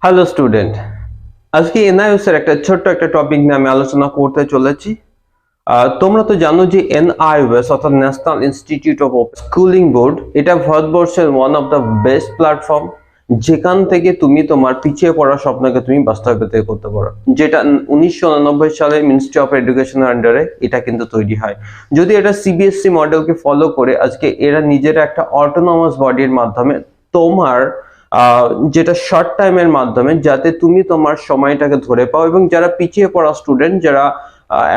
Hello student, আজকে NIOS এর একটা ছোট্ট একটা টপিক নিয়ে আমি আলোচনা করতে চলেছি। তোমরা তো জানো যে এনআইওএস অর্থাৎ national institute of schooling board, এটা ভারতবর্ষের one of the best platform, যেখান থেকে তুমি তোমার পিছিয়ে পড়া স্বপ্নকে তুমি বাস্তবায়িত করতে পারো। যেটা 1999 সালে মিনিস্ট্রি অফ এডুকেশনের আন্ডারে এটা কিন্তু তৈরি হয়। যদি এটা সিবিএসসি মডেলকে ফলো করে আজকে এরা নিজেরা একটা অটোনমাস বডির মাধ্যমে তোমার যেটা শর্ট টাইমের মাধ্যমে যাতে তুমি তোমার সময়টাকে ধরে পাও, এবং যারা পিছিয়ে পড়া স্টুডেন্ট, যারা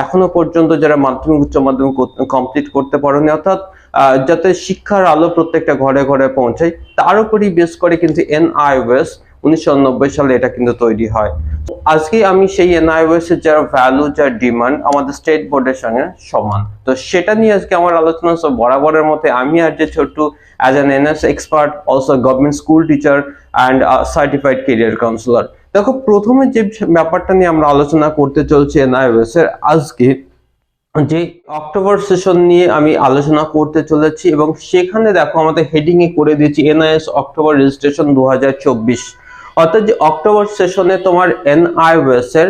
এখনো পর্যন্ত যারা মাধ্যমিক উচ্চ মাধ্যমিক কমপ্লিট করতে পারেনি, অর্থাৎ যাতে শিক্ষার আলো প্রত্যেকটা ঘরে ঘরে পৌঁছায়, তার উপরই বেস করে কিন্তু এনআইওএস 1990 সালে এটা কিন্তু তৈরি হয়। আজকে আমি সেই এনআইওএস এর যারা ভ্যালু, যার ডিমান্ড আমাদের স্টেট বোর্ডের সঙ্গে সমান, তো সেটা নিয়ে আজকে আমার আলোচনা। বরাবরের মধ্যে আমি আর যে ছোট্ট as an NS expert, also a government school teacher and a certified career counselor। দেখো, প্রথমে যে ব্যাপারটা নিয়ে আমরা আলোচনা করতে চলছি এনআইওএস এর, আজকে যে অক্টোবর সেশন নিয়ে আমি আলোচনা করতে চলেছি, এবং সেখানে দেখো আমাদের হেডিং এ করে দিয়েছি এনআইওএস অক্টোবর রেজিস্ট্রেশন 2024। অর্থাৎ যে অক্টোবর সেশনে তোমার এনআইওএস এর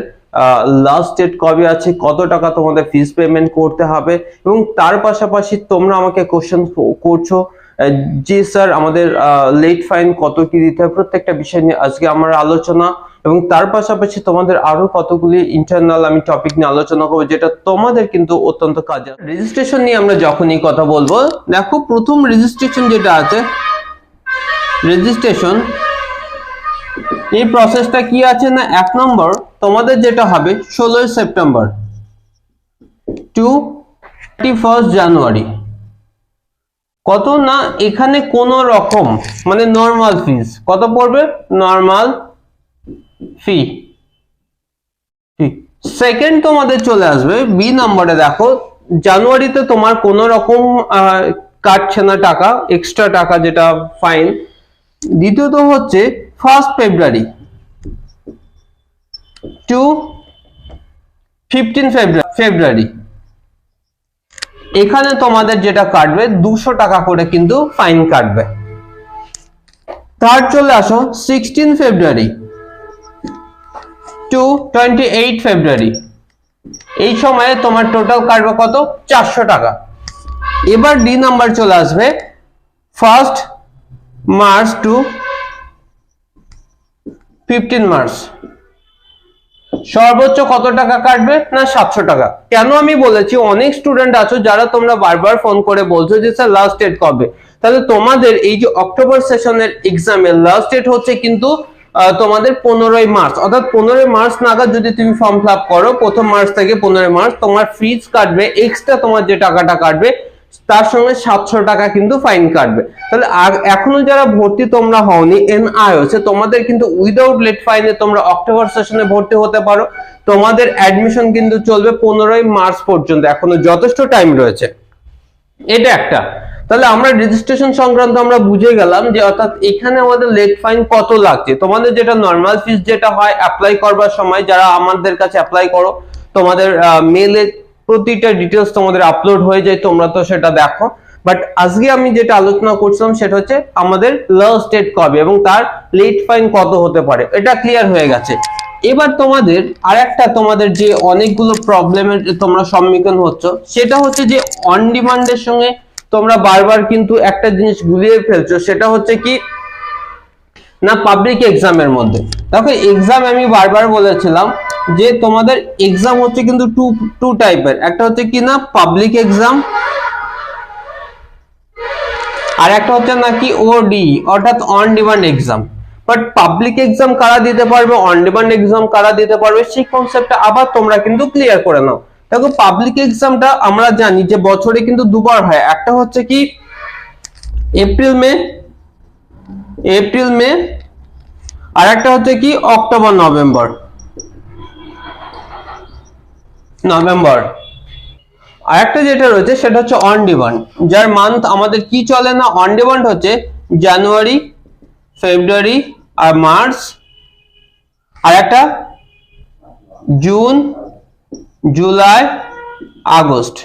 লাস্ট ডেট কবে আছে, কত টাকা তোমাদের ফিস পেমেন্ট করতে হবে, এবং তার পাশাপাশি তোমরা আমাকে কোশ্চেন করছো যে স্যার আমাদের লেট ফাইন কত কি দিতে হবে, প্রত্যেকটা বিষয় নিয়ে আজকে আমার আলোচনা। এবং তার পাশাপাশি তোমাদের আরো কতগুলি ইন্টারনাল আমি টপিক নিয়ে আলোচনা করবো, যেটা তোমাদের কিন্তু অত্যন্ত কাজে। রেজিস্ট্রেশন নিয়ে আমরা যখনই কথা বলবো, দেখো প্রথম রেজিস্ট্রেশন যেটা আছে, রেজিস্ট্রেশন এই প্রসেসটা কি আছে না, 1 নম্বর তোমাদের যেটা হবে 16 সেপ্টেম্বর টু 31 জানুয়ারি। কত না, এখানে কোন রকম মানে নরমাল ফিস কত পড়বে, নরমাল ফি। সেকেন্ড তোমাদের চলে আসবে বি নম্বরে। দেখো জানুয়ারিতে তোমার কোন রকম কাটছে না টাকা, এক্সট্রা টাকা যেটা ফাইন। দ্বিতীয়ত হচ্ছে 1 ফেব্রুয়ারি টু 15 ফেব্রুয়ারি, এখানে তোমাদের যেটা কাটবে 200 টাকা করে কিন্তু ফাইন কাটবে। থার্ড চলে আসো 16 ফেব্রুয়ারি টু 28 ফেব্রুয়ারি, এই সময়ে তোমার টোটাল কাটবে কত, 400 টাকা। এবার ডি নাম্বার চলে আসবে 1 মার্চ টু 15 মার্চ, সর্বোচ্চ কত টাকা কাটবে না, 700 টাকা। কেন আমি বলেছি, অনেক স্টুডেন্ট আছো যারা তোমরা বারবার ফোন করে বলছো যে স্যার লাস্ট ডেট কবে, তাহলে তোমাদের এই যে অক্টোবর সেশনের এক্সামের লাস্ট ডেট হচ্ছে কিন্তু তোমাদের 15 মার্চ, অর্থাৎ 15 মার্চ নাগাদ যদি তুমি ফর্ম ফিল আপ করো, প্রথম মার্চ থেকে 15 মার্চ তোমার ফিস কাটবে, এক্সট্রা তোমার যে টাকাটা কাটবে তার সঙ্গে 700 টাকা কিন্তু ফাইন কাটবে। তাহলে এখনো যারা ভর্তি তোমরা হওনি এনআইওএস এ, তোমাদের কিন্তু উইদাউট লেট ফাইনে তোমরা অক্টোবর সেশনে ভর্তি হতে পারো। তোমাদের অ্যাডমিশন কিন্তু চলবে 15 মার্চ পর্যন্ত, এখনো যথেষ্ট টাইম রয়েছে। এটা একটা। তাহলে আমরা রেজিস্ট্রেশন সংক্রান্ত আমরা বুঝে গেলাম যে অর্থাৎ এখানে আমাদের লেট ফাইন কত লাগছে। তোমাদের যেটা নরমাল ফিস যেটা হয় অ্যাপ্লাই করবার সময়, যারা আমাদের কাছে অ্যাপ্লাই করো, তোমাদের মেলে প্রতিটা ডিটেলস তোমাদের আপলোড হয়ে যায়, তোমরা তো সেটা দেখো। বাট আজকে আমি যেটা আলোচনা করছিলাম সেটা হচ্ছে আমাদের লাস্ট ডেট কবে এবং তার লেট ফাইন কত হতে পারে, এটা ক্লিয়ার হয়ে গেছে। এবার তোমাদের আরেকটা, তোমাদের যে অনেকগুলো প্রবলেমের তোমরা সম্মুখীন হচ্ছ, সেটা হচ্ছে যে অন ডিমান্ডের সঙ্গে তোমরা বারবার কিন্তু একটা জিনিস গুলিয়ে ফেলছো, সেটা হচ্ছে কি না পাবলিক এক্সামের মধ্যে। দেখো এক্সাম আমি বারবার বলেছিলাম যে তোমাদের এক্সাম হচ্ছে কিন্তু টু টাইপের, একটা হচ্ছে কি না পাবলিক এক্সাম, আর একটা হচ্ছে নাকি ওডি অর্থাৎ on demand exam. But public exam কারা দিতে পারবে, অন ডিমান্ড এক্সাম কারা দিতে পারবে, সেই কনসেপ্টটা আবার তোমরা কিন্তু ক্লিয়ার করে নাও। দেখো পাবলিক এক্সামটা আমরা জানি যে বছরে কিন্তু দুবার হয়, একটা হচ্ছে কি এপ্রিল মে, আর একটা হচ্ছে কি অক্টোবর নভেম্বর। আর একটা যেটা রয়েছে সেটা হচ্ছে অন ডিমান্ড, যার মান্থ আমাদের কি চলে না, অন ডিমান্ড হচ্ছে জানুয়ারি, ফেব্রুয়ারি আর মার্চ, আর একটা জুন, জুলাই, আগস্ট।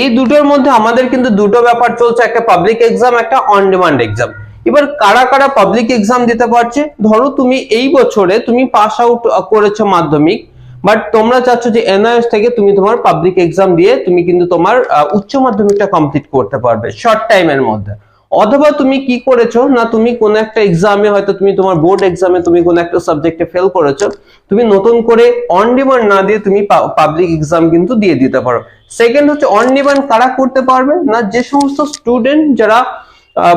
এই দুটোর মধ্যে আমাদের কিন্তু দুটো ব্যাপার চলছে, একটা পাবলিক এক্সাম, একটা অন ডিমান্ড এক্সাম। এবার কারা কারা পাবলিক এক্সাম দিতে পারছে, ধরো তুমি এই বছরে তুমি পাস আউট করেছো মাধ্যমিক, বাট তোমরা চাচ্ছ যে এনআইএস থেকে তুমি তোমার পাবলিক এক্সাম দিয়ে তুমি কিন্তু তোমার উচ্চ মাধ্যমিকটা কমপ্লিট করতে পারবে শর্ট টাইমের মধ্যে। অথবা তুমি কি করেছো না, তুমি কোন একটা এক্সামে হয়তো তুমি তোমার বোর্ড এক্সামে তুমি কোন একটা সাবজেক্টে ফেল করেছো, তুমি নতুন করে অন ডিমান্ড না দিয়ে তুমি পাবলিক এক্সাম কিন্তু দিয়ে দিতে পারো। সেকেন্ড হচ্ছে অন ডিমান্ড কারা করতে পারবে না, যে সমস্ত স্টুডেন্ট যারা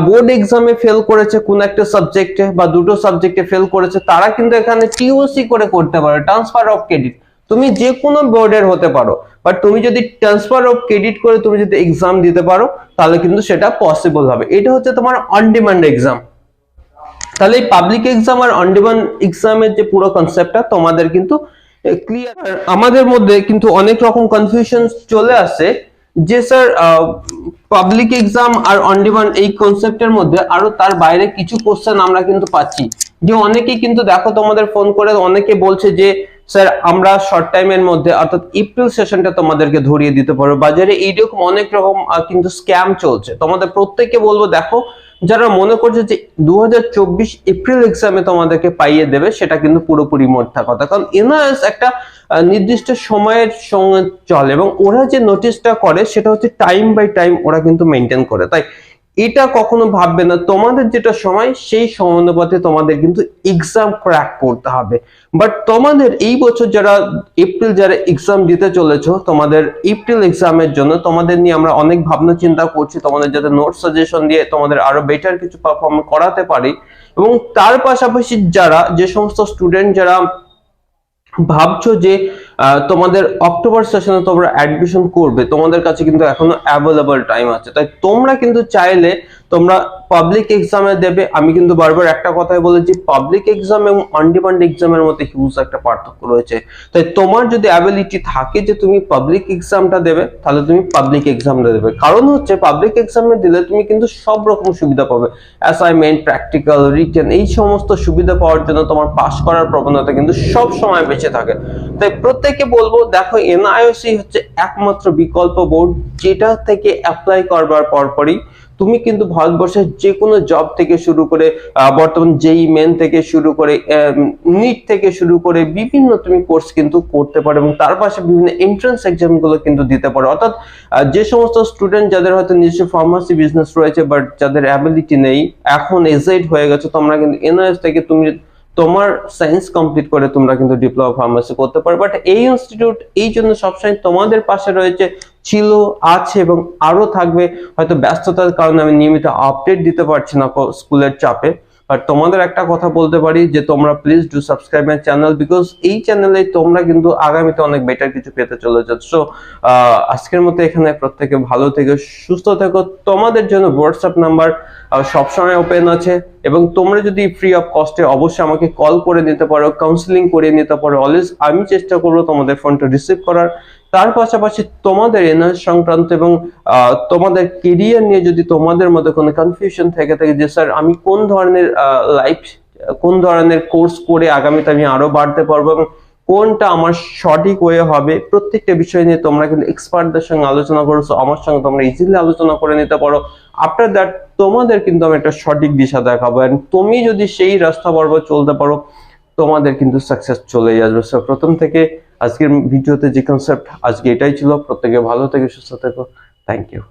বোর্ড এক্সামে ফেল করেছে কোন একটা সাবজেক্টে বা দুটো সাবজেক্টে ফেল করেছে, তারা কিন্তু এখানে টিওসি করে করতে পারে, ট্রান্সফার অফ ক্রেডিট। তুমি যে কোনো বোর্ডের হতে পারো, বাট তুমি যদি ট্রান্সফার অফ ক্রেডিট করে তুমি যদি এক্সাম দিতে পারো তাহলে কিন্তু সেটা পসিবল হবে। এটা হচ্ছে তোমার অন ডিমান্ড এক্সাম। তাহলে এই পাবলিক এক্সাম আর অন ডিমান্ড এক্সামের যে পুরো কনসেপ্টটা তোমাদের কিন্তু ক্লিয়ার। আমাদের মধ্যে কিন্তু অনেক রকম কনফিউশন চলে আসে যে স্যার পাবলিক এক্সাম আর অন ডিমান্ড এই কনসেপ্টের মধ্যে আরো তার বাইরে কিছু কোশ্চেন আমরা কিন্তু পাচ্ছি, যে অনেকেই কিন্তু দেখো তোমাদের ফোন করে অনেকে বলছে যে স্যার আমরা শর্ট টাইমের মধ্যে অর্থাৎ এপ্রিল সেশনটা তোমাদেরকে ধরিয়ে দিতে পারবো। বাজারে এইরকম অনেক রকম কিন্তু স্ক্যাম চলছে। তোমাদের প্রত্যেককে বলবো দেখো, যারা মনে করছে যে 2024 এপ্রিল এক্সামে তোমাদেরকে পাইয়ে দেবে, সেটা কিন্তু পুরোপুরি মিথ্যা কথা। কারণ এনআইএস একটা নির্দিষ্ট সময়ের সঙ্গে চলে এবং ওরা যে নোটিশটা করে সেটা হচ্ছে টাইম বাই টাইম ওরা কিন্তু মেনটেন করে। তাই এটা কখনো ভাববে না তোমাদের যেটা সময় সেই সমানুপাতে তোমাদের কিন্তু এক্সাম ক্র্যাক করতে হবে। বাট তোমাদের এই বছর যারা এপ্রিল যারা এক্সাম দিতে চলেছো, তোমাদের এপ্রিল এক্সামের জন্য তোমাদের নিয়ে আমরা অনেক ভাবনা চিন্তা করছি, তোমাদের যাতে নোট সাজেশন দিয়ে তোমাদের আরো বেটার কিছু পারফর্ম করাতে পারি। এবং তার পাশাপাশি যারা যে সমস্ত স্টুডেন্ট যারা ভাবছো যে তোমাদের অক্টোবর সেশনে তোমরা অ্যাডমিশন করবে, তোমাদের কাছে কিন্তু এখনো অ্যাভেলেবল টাইম আছে। তাই তোমরা কিন্তু চাইলে তোমরা পাবলিক এক্সামে দেবে। আমি কিন্তু বারবার একটা কথাই বলেছি, পাবলিক এক্সাম এবং অন ডিমান্ড এক্সামের মধ্যে হিউজ একটা পার্থক্য রয়েছে। তাই তোমার যদি অ্যাবিলিটি থাকে যে তুমি পাবলিক এক্সামটা দেবে, তাহলে তুমি পাবলিক এক্সামটা দেবে। কারণ হচ্ছে পাবলিক এক্সামে দিলে তুমি কিন্তু সব রকম সুবিধা পাবে, অ্যাসাইনমেন্ট, প্র্যাকটিক্যাল, রিটেন, এই সমস্ত সুবিধা পাওয়ার জন্য তোমার পাস করার প্রবণতা কিন্তু সব সময় বেঁচে থাকে। তাই প্রত্যেককে বলবো দেখো, এনআইওসি হচ্ছে একমাত্র বিকল্প বোর্ড যেটা থেকে অ্যাপ্লাই করবার পরপরই তুমি কিন্তু ভারতবর্ষের যে কোনো জব থেকে শুরু করে বর্তমান জেই মেন থেকে শুরু করে নিট থেকে শুরু করে বিভিন্ন তুমি কোর্স কিন্তু করতে পারো এবং তার পাশে বিভিন্ন এন্ট্রান্স এক্সাম গুলো কিন্তু দিতে পারো। অর্থাৎ যে সমস্ত স্টুডেন্ট যাদের হয়তো নিজস্ব ফার্মাসি বিজনেস রয়েছে বাট যাদের অ্যাবিলিটি নেই, এখন এজেড হয়ে গেছে, তোমরা কিন্তু এনআইএস থেকে তুমি তোমার সায়েন্স কমপ্লিট করে তোমরা কিন্তু ডিপ্লোমা ফার্মাসি করতে পারো। বাট এই ইনস্টিটিউট এই জন্য সবসময় তোমাদের পাশে রয়েছে, ছিল, আছে এবং আরো থাকবে। হয়তো ব্যস্ততার কারণে আমি নিয়মিত আপডেট দিতে পারছি না স্কুলের চাপে, বাট তোমাদের একটা কথা বলতে পারি যে তোমরা please do subscribe my channel, because এই চ্যানেলে তোমরা কিন্তু আগামীতে অনেক বেটার কিছু পেতে চলেছো। সো আজকের মতো এখানে প্রত্যেকে ভালো থেকো, সুস্থ থেকো। তোমাদের জন্য হোয়াটসঅ্যাপ নাম্বার সবসময় ওপেন আছে এবং তোমরা যদি ফ্রি অফ কস্টে অবশ্যই আমাকে কল করে নিতে পারো, কাউন্সিলিং করে নিতে পারো। অলওয়েজ আমি চেষ্টা করবো তোমাদের ফোনটা রিসিভ করার। তার পাশাপাশি তোমাদের এনআইএস সংক্রান্ত এবং তোমাদের কেরিয়ার নিয়ে যদি তোমাদের মধ্যে কোনো কনফিউশন থেকে থাকে যে স্যার আমি কোন ধরনের কোন ধরনের কোর্স করে আগামীতে আমি আরো বাড়তে পারবো এবং কোনটা আমার সঠিক ওয়ে হবে, প্রত্যেকটা বিষয় নিয়ে তোমরা কিন্তু এক্সপার্টদের সঙ্গে আলোচনা করছো, আমার সঙ্গে তোমরা ইজিলি আলোচনা করে নিতে পারো। আফটার দ্যাট তোমাদের কিন্তু আমি একটা সঠিক দিশা দেখাবো, এন্ড তুমি যদি সেই রাস্তা বরাবর চলতে পারো তোমাদের কিন্তু সাকসেস চলে আসবে। সো প্রথম থেকে আজকের ভিডিওতে যে কনসেপ্ট আজকে এটাই ছিল। প্রত্যেকে ভালো থেকে সুস্থ থেকো। Thank you.